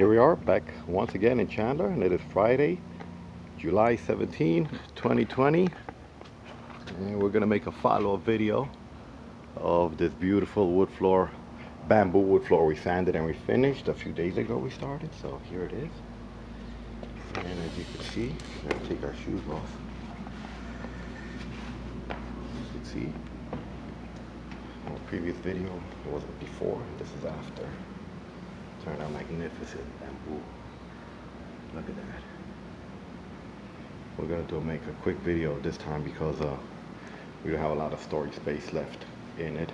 Here we are back once again in Chandler, and it is Friday, July 17, 2020, and we're gonna make a follow-up video of this beautiful wood floor, bamboo wood floor we sanded and refinished a few days ago. We started, so here it is. And as you can see, let's take our shoes off. As you can see, in the previous video, it wasn't before, this is after. Turned out magnificent bamboo. Look at that. We're gonna make a quick video this time because we don't have a lot of storage space left in it.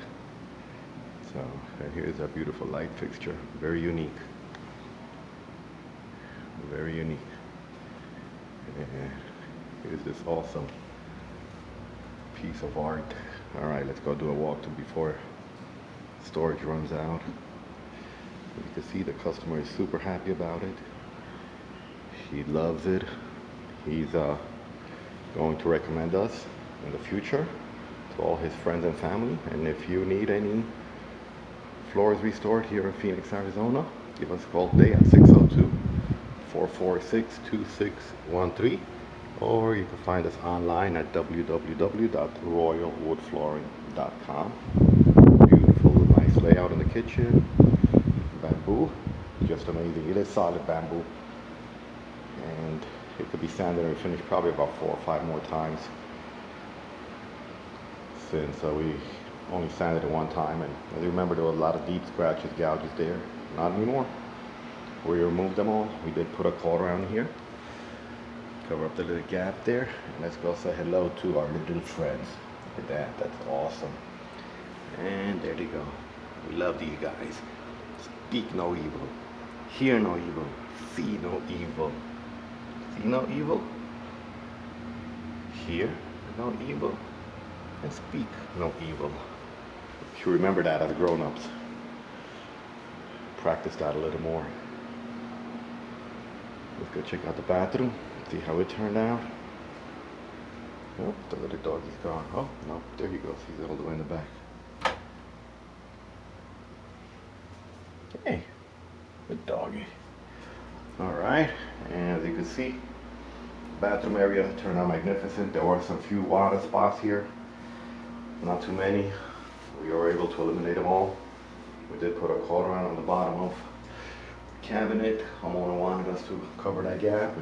So, and here's a beautiful light fixture, very unique. Very unique. And here's this awesome piece of art. All right, let's go do a walkthrough before storage runs out. You can see the customer is super happy about it. He loves it. He's going to recommend us in the future to all his friends and family. And if you need any floors restored here in Phoenix, Arizona, give us a call today at 602-446-2613, or you can find us online at www.royalwoodflooring.com. Beautiful, nice layout in the kitchen. Bamboo, just amazing. It is solid bamboo, and it could be sanded and refinished probably about 4 or 5 more times, since we only sanded it one time. And as you remember, there were a lot of deep scratches, gouges there. Not anymore. We removed them all. We did put a coat around here, cover up the little gap there, and let's go say hello to our little friends. Look at that, that's awesome. And there they go. We love these guys. Speak no evil, hear no evil, see no evil. See no evil, hear no evil, and speak no evil. You should remember that as grown-ups. Practice that a little more. Let's go check out the bathroom, see how it turned out. Oh, the little doggy's gone. Oh, no, there he goes. He's all the way in the back. Hey, good doggy. Alright, and as you can see, bathroom area turned out magnificent. There were some few water spots here, not too many. We were able to eliminate them all. We did put a coat around on the bottom of the cabinet. Homeowner wanted us to cover that gap.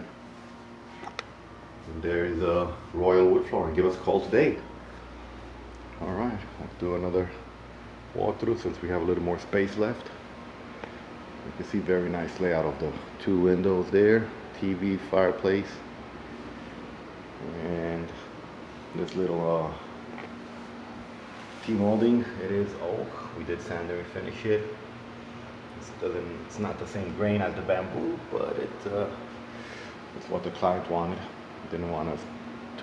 And there is a Royal Wood Flooring. Give us a call today. Alright, let's do another walkthrough since we have a little more space left. You can see very nice layout of the 2 windows there, TV, fireplace, and this little T-molding. It is oak. We did sand and refinish it. It's not the same grain as the bamboo, but it's what the client wanted. Didn't want us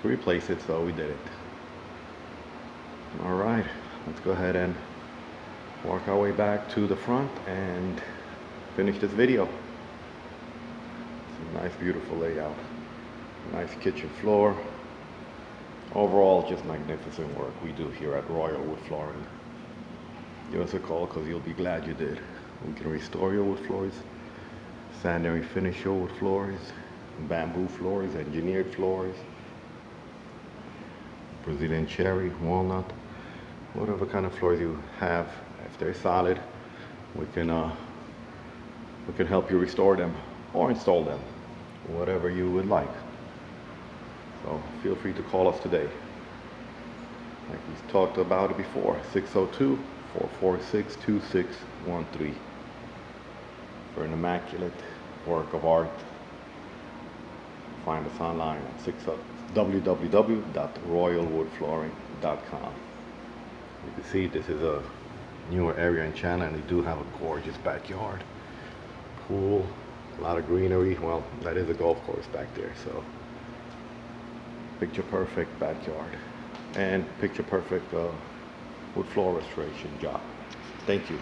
to replace it, so we did it. All right, let's go ahead and work our way back to the front and finish this video. It's a nice, beautiful layout. Nice kitchen floor. Overall, just magnificent work we do here at Royal Wood Flooring. Give us a call because you'll be glad you did. We can restore your wood floors, sand and refinish your wood floors, bamboo floors, engineered floors, Brazilian cherry, walnut, whatever kind of floors you have. If they're solid, we can help you restore them or install them, whatever you would like. So feel free to call us today. Like we talked about it before, 602-446-2613 for an immaculate work of art. Find us online at www.royalwoodflooring.com. You can see this is a newer area in Chandler, and they do have a gorgeous backyard. Pool, a lot of greenery. Well, that is a golf course back there, so picture perfect backyard and picture perfect wood floor restoration job. Thank you.